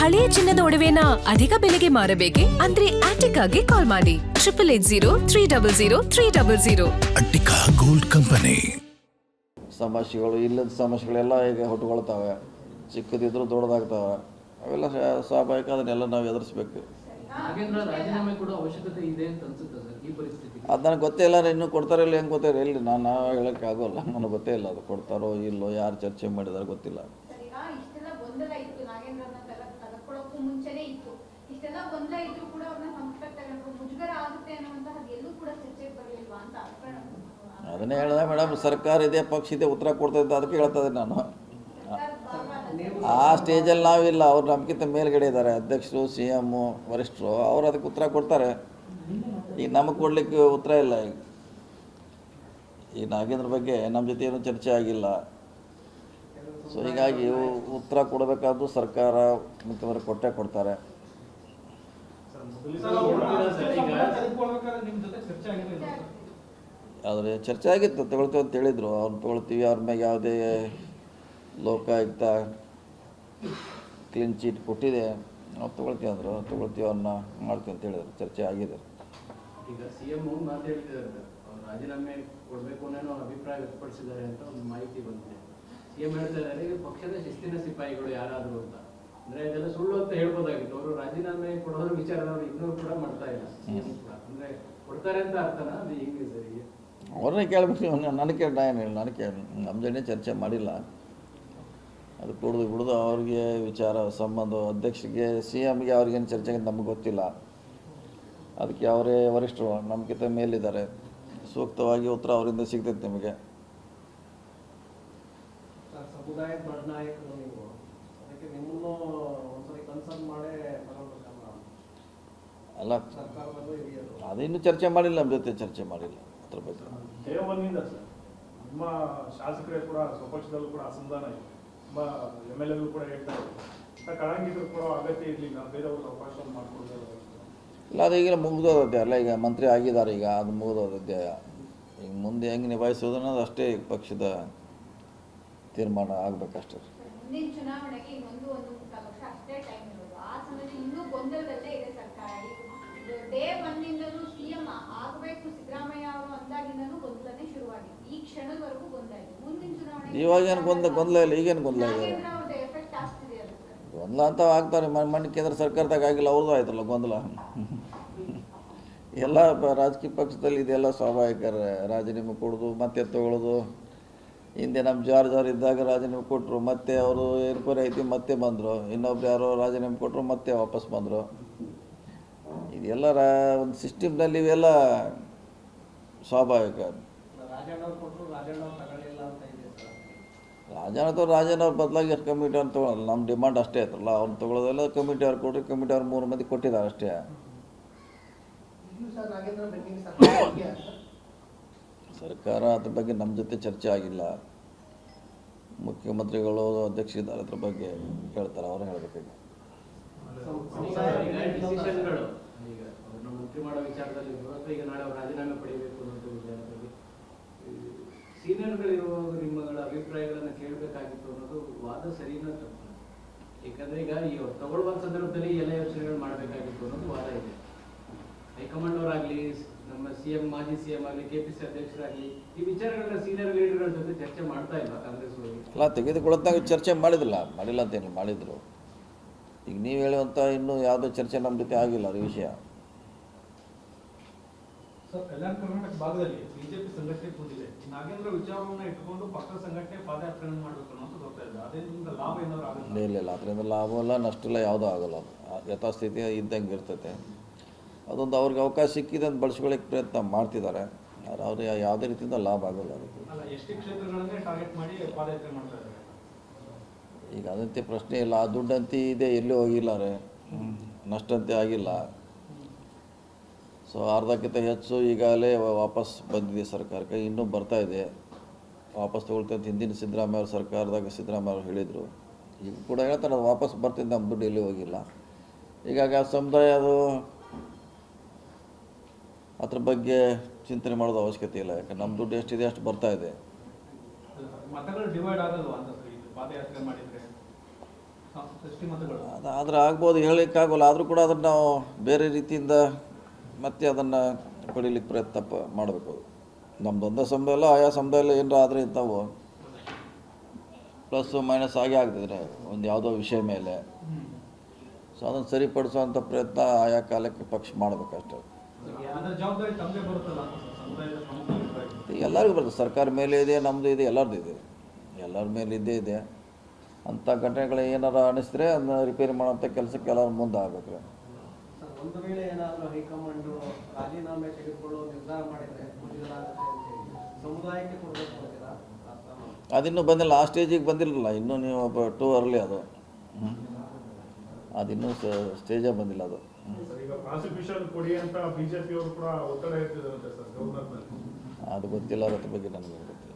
ಹಳೆಯ ಚಿನ್ನದ ಒಡವೆನ ಅಧಿಕ ಬೆಲೆಗೆ ಮಾರಬೇಕೆ ಅಂದ್ರೆ ಆಟಿಕಾಗೆ ಕಾಲ್ ಮಾಡಿ 8880 ಅಟ್ಟಿಕಾ ಗೋಲ್ಡ್ ಕಂಪನಿ. ಸಮಸ್ಯೆಗಳು ಇಲ್ಲದ ಸಮಸ್ಯೆಗಳೆಲ್ಲ ಈಗ ಹುಟ್ಟುಕೊಳ್ತಾವೆ, ಚಿಕ್ಕದಿದ್ರು ದೊಡ್ಡದಾಗ್ತವೆ. ಅವೆಲ್ಲ ಸ್ವಾಭಾವಿಕ, ಅದನ್ನೆಲ್ಲ ನಾವು ಎದುರಿಸ್ಬೇಕು. ಅದು ನನಗೆ ಗೊತ್ತೇ ಇಲ್ಲ, ಇನ್ನೂ ಕೊಡ್ತಾರೋ ಇಲ್ಲ ಹೆಂಗೆ ಗೊತ್ತೇ ಇಲ್ಲ. ನಾನು ಹೇಳೋಕ್ಕೆ ಆಗೋಲ್ಲ, ನನಗೆ ಗೊತ್ತೇ ಇಲ್ಲ ಅದು ಕೊಡ್ತಾರೋ ಇಲ್ಲೋ, ಯಾರು ಚರ್ಚೆ ಮಾಡಿದಾರೋ ಗೊತ್ತಿಲ್ಲ. ಅದನ್ನೇ ಹೇಳಿದೆ ಮೇಡಮ್, ಸರ್ಕಾರ ಇದೆ, ಪಕ್ಷ ಇದೆ, ಉತ್ತರ ಕೊಡ್ತಾ ಇದ್ದ, ಅದಕ್ಕೆ ಹೇಳ್ತಾ ಇದ್ದೆ ನಾನು. ಆ ಸ್ಟೇಜಲ್ಲಿ ನಾವಿಲ್ಲ, ಅವ್ರು ನಮ್ಗಿಂತ ಮೇಲ್ಗಡೆ ಇದ್ದಾರೆ, ಅಧ್ಯಕ್ಷರು, CM, ವರಿಷ್ಠರು, ಅವರು ಅದಕ್ಕೆ ಉತ್ತರ ಕೊಡ್ತಾರೆ. ಈಗ ನಮಗೆ ಕೊಡಲಿಕ್ಕೆ ಉತ್ತರ ಇಲ್ಲ. ಈ ನಾಗೇಂದ್ರ ಬಗ್ಗೆ ನಮ್ಮ ಜೊತೆ ಏನೂ ಚರ್ಚೆ ಆಗಿಲ್ಲ. ಸೊ ಹೀಗಾಗಿ ಉತ್ತರ ಕೊಡಬೇಕಾದ್ರೂ ಸರ್ಕಾರ ಮುಖ್ಯಮಂತ್ರಿ ಕೊಟ್ಟೇ ಕೊಡ್ತಾರೆ. ಆದರೆ ಚರ್ಚೆ ಆಗಿತ್ತು, ತಗೊಳ್ತೀವಿ ಅಂತ ಹೇಳಿದರು. ಅವ್ರನ್ನ ತೊಗೊಳ್ತೀವಿ, ಅವ್ರ ಮೇಲೆ ಯಾವುದೇ ಲೋಕಾಯುಕ್ತ ಕ್ಲೀನ್ ಚೀಟ್ ಕೊಟ್ಟಿದೆ, ನಾವು ತೊಗೊಳ್ತೀವಿ ಅಂದರು. ತೊಗೊಳ್ತೀವಿ, ಅವ್ರನ್ನ ಮಾಡ್ತೀವಿ ಅಂತ ಹೇಳಿದ್ರು. ಚರ್ಚೆ ಆಗಿದೆ. ಈಗ CM ಮಾತು ಹೇಳಿದ್ದಾರೆ, ಅವ್ರು ರಾಜೀನಾಮೆ ಕೊಡಬೇಕು ಅನ್ನೋ ಅಭಿಪ್ರಾಯ ವ್ಯಕ್ತಪಡಿಸಿದ್ದಾರೆ ಅಂತ ಒಂದು ಮಾಹಿತಿ ಬಂದಿದೆ. CM ಹೇಳ್ತಾ ಇದ್ದಾರೆ, ಈಗ ಪಕ್ಷದ ಶಿಸ್ತಿನ ಸಿಪಾಯಿಗಳು ಯಾರಾದರೂ ಅಂತ. ಅಂದರೆ ಇದೆಲ್ಲ ಸುಳ್ಳು ಅಂತ ಹೇಳ್ಬೋದಾಗಿತ್ತು. ಅವರು ರಾಜೀನಾಮೆ ಕೊಡೋದ್ರ ವಿಚಾರ ಇನ್ನೂ ಕೂಡ ಮಾಡ್ತಾ ಇಲ್ಲ. CM ಕೂಡ ಅಂದರೆ ಕೊಡ್ತಾರೆ ಅಂತ ಅರ್ಥನ, ಅದು ಹೆಂಗೆ ಸರ್? ಈಗ ಅವ್ರನ್ನೇ ಕೇಳಬೇಕು. ನನಗೆ ನನಗೆ ನಮ್ಮ ಜೊತೆ ಚರ್ಚೆ ಮಾಡಿಲ್ಲ. ಅದು ಬಿಡೋದು ಅವ್ರಿಗೆ ವಿಚಾರ ಸಂಬಂಧ. ಅಧ್ಯಕ್ಷರಿಗೆ, CMಗೆ ಅವ್ರಿಗೇನು ಚರ್ಚೆ ನಮಗೆ ಗೊತ್ತಿಲ್ಲ. ಅದಕ್ಕೆ ಅವರೇ ವರಿಷ್ಠರು, ನಮ್ಗಿಂತ ಮೇಲಿದ್ದಾರೆ. ಸೂಕ್ತವಾಗಿ ಉತ್ತರ ಅವರಿಂದ ಸಿಗ್ತೈತೆ ನಿಮಗೆ. ಸಮುದಾಯದ ದೊಡ್ಡ ನಾಯಕರು ನೀವು, ಅದಕ್ಕೆ ನಿಮ್ಮನ್ನು ಒಂದ್ಸರಿ ಕನ್ಸರ್ನ್ ಮಾಡೇ ಅಲ್ಲ, ಅದಿನ್ನೂ ಚರ್ಚೆ ಮಾಡಿಲ್ಲ, ನಮ್ಮ ಜೊತೆ ಚರ್ಚೆ ಮಾಡಿಲ್ಲ ಅದ್ರ ಬಗ್ಗೆ. ದೇವನಿಂದ ಸರ್ ನಮ್ಮ ಶಾಸಕರೇ ಕೂಡ ಸ್ವಪಕ್ಷದಲ್ಲೂ ಕೂಡ ಅಸಮಾಧಾನ ಇದೆ. ತುಂಬ MLA ಕೂಡ ಹೇಳ್ತಾ ಇದ್ದಾರೆ, ಕಳಂಗಿದ್ರು ಕೂಡ ಅಗತ್ಯ ಇರಲಿಲ್ಲ, ಬೇರೆಯವ್ರಿಗೆ ಅವಕಾಶ ಮಾಡಿಕೊಡೋದು. ಇಲ್ಲ, ಅದು ಈಗ ಮುಗಿದೋದದ್ದೇ ಅಲ್ಲ. ಈಗ ಮಂತ್ರಿ ಆಗಿದ್ದಾರೆ, ಈಗ ಅದು ಮುಗಿದೋದದ್ದೇ. ಈಗ ಮುಂದೆ ಹೆಂಗೆ ನಿಭಾಯಿಸೋದು ಅನ್ನೋದು ಅಷ್ಟೇ ಈಗ ಪಕ್ಷದ ತೀರ್ಮಾನ ಆಗಬೇಕಷ್ಟೇ. ಮುಂದಿನ ಚುನಾವಣೆಗೆ ಇನ್ನೊಂದು 1 ವರ್ಷ ಅಷ್ಟೇ ಟೈಮ್ ಇರೋದು. ಆ ಸಮಯದಲ್ಲಿ ಇನ್ನೂ ಗೊಂದಲದಲ್ಲೇ ಇದೆ ಸರ್ಕಾರ. ಡೇ 1ನಿಂದಲೂ CM ಆಗಬೇಕು ಸಿದ್ದರಾಮಯ್ಯ ಅವರು ಅಂದಾಗಿಂದಲೂ ಗೊಂದಲನೇ ಶುರುವಾಗಿದೆ. ಈ ಕ್ಷಣದವರೆಗೂ ಗೊಂದಲ ಇದೆ. ಮುಂದಿನ ಚುನಾವಣೆ ಇವಾಗೇನು ಗೊಂದಲ ಇಲ್ಲ, ಈಗೇನು ಗೊಂದಲ ಇದೆ? ಎಫೆಕ್ಟ್ ಆಗ್ತಿದೆ ಅಲ್ಲ ಸರ್? ಗೊಂದಲ ಅಂತ ಆಗ್ತಾರೆ. ಮಣ್ಣು ಕೇಂದ್ರ ಸರ್ಕಾರದಾಗ ಆಗಿಲ್ಲ, ಅವ್ರದ್ದು ಆಯ್ತಲ್ಲ ಗೊಂದಲ. ಎಲ್ಲ ರಾಜಕೀಯ ಪಕ್ಷದಲ್ಲಿ ಇದೆಲ್ಲ ಸ್ವಾಭಾವಿಕ. ರಾಜೀನಾಮೆ ಕೊಡೋದು, ಮತ್ತೆ ತಗೊಳ್ಳೋದು. ಹಿಂದೆ ನಮ್ಮ ಜಾರ್ಜ್ ಇದ್ದಾಗ ರಾಜೀನಾಮೆ ಕೊಟ್ಟರು, ಮತ್ತೆ ಅವರು ಎನ್ಕ್ವೈರಿ ಐತಿ, ಮತ್ತೆ ಬಂದರು. ಇನ್ನೊಬ್ರು ಯಾರೋ ರಾಜೀನಾಮೆ ಕೊಟ್ಟರು, ಮತ್ತೆ ವಾಪಸ್ ಬಂದರು. ಇದೆಲ್ಲ ಒಂದು ಸಿಸ್ಟಮ್ನಲ್ಲಿ ಇವೆಲ್ಲ ಸ್ವಾಭಾವಿಕ. ರಾಜಣ್ಣವ್ರ ಬದಲಾಗಿ ಎಷ್ಟು ಕಮಿಟಿ ಅವ್ರು ತೊಗೊಳಲ್ಲ. ನಮ್ಮ ಡಿಮಾಂಡ್ ಅಷ್ಟೇ ಆಯ್ತಲ್ಲ, ಅವ್ರು ತೊಗೊಳೋದೆಲ್ಲ ಕಮಿಟಿ ಅವ್ರು ಕೊಟ್ಟರೆ, ಕಮಿಟಿ ಅವ್ರು 3 ಮಂದಿ ಕೊಟ್ಟಿದ್ದಾರೆ ಅಷ್ಟೇ. ಸರ್ಕಾರ ಅದ್ರ ಬಗ್ಗೆ ನಮ್ಮ ಜೊತೆ ಚರ್ಚೆ ಆಗಿಲ್ಲ. ಮುಖ್ಯಮಂತ್ರಿಗಳು, ಅಧ್ಯಕ್ಷ ಇದ್ದಾರೆ, ಅದ್ರ ಬಗ್ಗೆ ಹೇಳ್ತಾರೆ, ಅವರು ಹೇಳಬೇಕಾಗಿ. ಈಗ ಅವ್ರನ್ನ ಮಂತ್ರಿ ಮಾಡೋ ವಿಚಾರದಲ್ಲಿ ಈಗ ನಾಳೆ ಅವ್ರು ರಾಜೀನಾಮೆ ಪಡೆಯಬೇಕು ಅನ್ನೋ ವಿಚಾರದಲ್ಲಿ ಸೀನಿಯರ್ಗಳಿರುವಾಗ ನಿಮ್ಮಗಳ ಅಭಿಪ್ರಾಯಗಳನ್ನು ಕೇಳಬೇಕಾಗಿತ್ತು ಅನ್ನೋದು ವಾದ ಸರಿನಾ ತಪ್ಪು? ಯಾಕಂದ್ರೆ ಈಗ ತಗೊಳ್ಳುವ ಸಂದರ್ಭದಲ್ಲಿ ಎಲ್ಲ ಯೋಚನೆಗಳು ಮಾಡಬೇಕಾಗಿತ್ತು ಅನ್ನೋದು ವಾದ ಇದೆ. ಹೈಕಮಾಂಡ್ ಅವರಾಗಲಿ, ನಮ್ಮ CM, ಮಾಜಿ CM ಆಗಲಿ, KPC ಅಧ್ಯಕ್ಷರಾಗಲಿ, ಈ ವಿಚಾರಗಳನ್ನ ಸೀನಿಯರ್ ಲೀಡರ್ಗಳ ಜೊತೆ ಚರ್ಚೆ ಮಾಡ್ತಾ ಇಲ್ಲ ಕಾಂಗ್ರೆಸ್ ಅವರು? ಅಲ್ಲ, ತೆಗೆದುಕೊಳ್ಳೋದಾಗ ಚರ್ಚೆ ಮಾಡಿಲ್ಲ ಅಂತೇನು ಮಾಡಿದರು. ಈಗ ನೀವು ಹೇಳುವಂಥ ಇನ್ನೂ ಯಾವುದೋ ಚರ್ಚೆ ನಮ್ಮ ಜೊತೆ ಆಗಿಲ್ಲ ಅದು ವಿಷಯ. ಸರ್, ಕಲ್ಯಾಣ ಕರ್ನಾಟಕ ಭಾಗದಲ್ಲಿ ಬಿಜೆಪಿ ಸಂಘಟನೆ ಕೂತಿದೆ. ನಾಗೇಂದ್ರ ವಿಚಾರವನ್ನ ಇಟ್ಕೊಂಡು ಪಕ್ಷ ಸಂಘಟನೆ ಪಾದಯಾತ್ರೆ ಮಾಡಬೇಕು ಅನ್ನೋದು ಗೊತ್ತಾ ಇದೆ. ಅದರಿಂದ ಲಾಭ ಏನಾದ್ರು ಆಗುತ್ತೆ? ಇಲ್ಲ, ಅದರಿಂದ ಲಾಭ ಇಲ್ಲ, ನಷ್ಟ ಇಲ್ಲ, ಯಾವುದೂ ಆಗೋಲ್ಲ. ಯಥಾಸ್ಥಿತಿ ಇದ್ದಂಗೆ ಇರ್ತೈತೆ. ಅದೊಂದು ಅವ್ರಿಗೆ ಅವಕಾಶ ಸಿಕ್ಕಿದೆ ಅಂತ ಬಳಸ್ಕೊಳ್ಳೋಕ್ಕೆ ಪ್ರಯತ್ನ ಮಾಡ್ತಿದ್ದಾರೆ. ಅವ್ರಿಗೆ ಯಾವುದೇ ರೀತಿಯಿಂದ ಲಾಭ ಆಗೋಲ್ಲ ಅದಕ್ಕೆ. ಅಲ್ಲ, ಎಷ್ಟು ಕ್ಷೇತ್ರಗಳನ್ನೇ ಟಾರ್ಗೆಟ್ ಮಾಡಿ ಪಾದಯಾತ್ರೆ ಮಾಡ್ತಾ ಇದ್ದಾರೆ? ಈಗ ಅದಂತೆ ಪ್ರಶ್ನೆ ಇಲ್ಲ. ಆ ದುಡ್ಡಂತೆ ಇದೆ, ಎಲ್ಲೂ ಹೋಗಿಲ್ಲ ರೀ, ನಷ್ಟಂತೆ ಆಗಿಲ್ಲ. ಸೊ ಅರ್ಧಕ್ಕಿಂತ ಹೆಚ್ಚು ಈಗಾಗಲೇ ವಾಪಸ್ ಬಂದಿದೆ ಸರ್ಕಾರಕ್ಕೆ, ಇನ್ನೂ ಬರ್ತಾ ಇದೆ. ವಾಪಸ್ ತೊಗೊಳ್ತಂತ ಹಿಂದಿನ ಸಿದ್ದರಾಮಯ್ಯ ಅವ್ರ ಸರ್ಕಾರದಾಗ ಸಿದ್ದರಾಮಯ್ಯ ಅವರು ಹೇಳಿದರು. ಈಗ ಕೂಡ ಹೇಳ್ತಾರೆ, ಅದು ವಾಪಸ್ ಬರ್ತಿದ್ದ, ನಮ್ಮ ದುಡ್ಡು ಎಲ್ಲೂ ಹೋಗಿಲ್ಲ. ಹೀಗಾಗಿ ಆ ಸಮುದಾಯ ಅದು ಅದ್ರ ಬಗ್ಗೆ ಚಿಂತನೆ ಮಾಡೋದು ಅವಶ್ಯಕತೆ ಇಲ್ಲ. ಯಾಕಂದ್ರೆ ನಮ್ಮ ದುಡ್ಡು ಎಷ್ಟಿದೆ ಅಷ್ಟು ಬರ್ತಾ ಇದೆ. ಮತಗಳು ಡಿವೈಡ್ ಆಗಲ್ವಾ ಅಂತ ಪಾದಯಾತ್ರೆ ಮಾಡಿದರೆ? ಅದಾದ್ರೆ ಆಗ್ಬೋದು, ಹೇಳಲಿಕ್ಕಾಗೋಲ್ಲ. ಆದರೂ ಕೂಡ ಅದನ್ನು ನಾವು ಬೇರೆ ರೀತಿಯಿಂದ ಮತ್ತೆ ಅದನ್ನು ಪಡೀಲಿಕ್ಕೆ ಪ್ರಯತ್ನ ಮಾಡಬೇಕು. ನಮ್ಮದು ಒಂದೇ ಸಮುದಾಯ ಇಲ್ಲ, ಆಯಾ ಸಮುದಾಯ ಏನಾರ ಆದರೆ ಇಂಥವು ಪ್ಲಸ್ ಮೈನಸ್ ಆಗೇ ಆಗ್ತಿದ್ರೆ ಒಂದು ಯಾವುದೋ ವಿಷಯ ಮೇಲೆ. ಸೊ ಅದನ್ನು ಸರಿಪಡಿಸುವಂಥ ಪ್ರಯತ್ನ ಆಯಾ ಕಾಲಕ್ಕೆ ಪಕ್ಷ ಮಾಡಬೇಕಷ್ಟೆ. ಎಲ್ಲರಿಗೂ ಬರ್ತದೆ, ಸರ್ಕಾರ ಮೇಲೆ ಇದೆ, ನಮ್ಮದು ಇದೆ, ಎಲ್ಲರದ್ದು ಇದೆ, ಎಲ್ಲರ ಮೇಲೆ ಇದ್ದೇ ಇದೆ. ಅಂಥ ಘಟನೆಗಳು ಏನಾರು ಅನಿಸಿದ್ರೆ ಅದನ್ನ ರಿಪೇರಿ ಮಾಡೋಂಥ ಕೆಲಸಕ್ಕೆ ಎಲ್ಲರೂ ಮುಂದೆ ಆಗಬೇಕು. ಒಂದು ವೇಳೆ ಏನಾದರೂ ಹೈಕಮಾಂಡ್ ರಾಜೀನಾಮೆ ತೆಗೆದುಕೊಳ್ಳುವ ನಿರ್ಧಾರ ಮಾಡಿದರೆ ಸಮುದಾಯಕ್ಕೆ ಕೊಡಬೇಕು ಅಂತೀರಾ? ಅದಿನ್ನೂ ಬಂದಿಲ್ಲ, ಆ ಸ್ಟೇಜಿಗೆ ಬಂದಿರಲಿಲ್ಲ ಇನ್ನೂ. ನೀವು ಟೂ ಅರ್ಲಿ ಅದು, ಅದಿನ್ನೂ ಸ್ಟೇಜೇ ಬಂದಿಲ್ಲ ಅದು. ಈಗ ಪ್ರಾಸಿಕ್ಯೂಷನ್ ಕೊಡಿ ಅಂತ ಬಿಜೆಪಿ ಅವರು ಕೂಡ ಒತ್ತಡ ಇರ್ತಿದಾರಂತೆ ಸರ್ ಗವರ್ನರ್ ಮೇಲೆ. ಅದು ಗೊತ್ತಿಲ್ಲ, ಅದ್ರ ಬಗ್ಗೆ ನನಗೆ ಗೊತ್ತಿಲ್ಲ.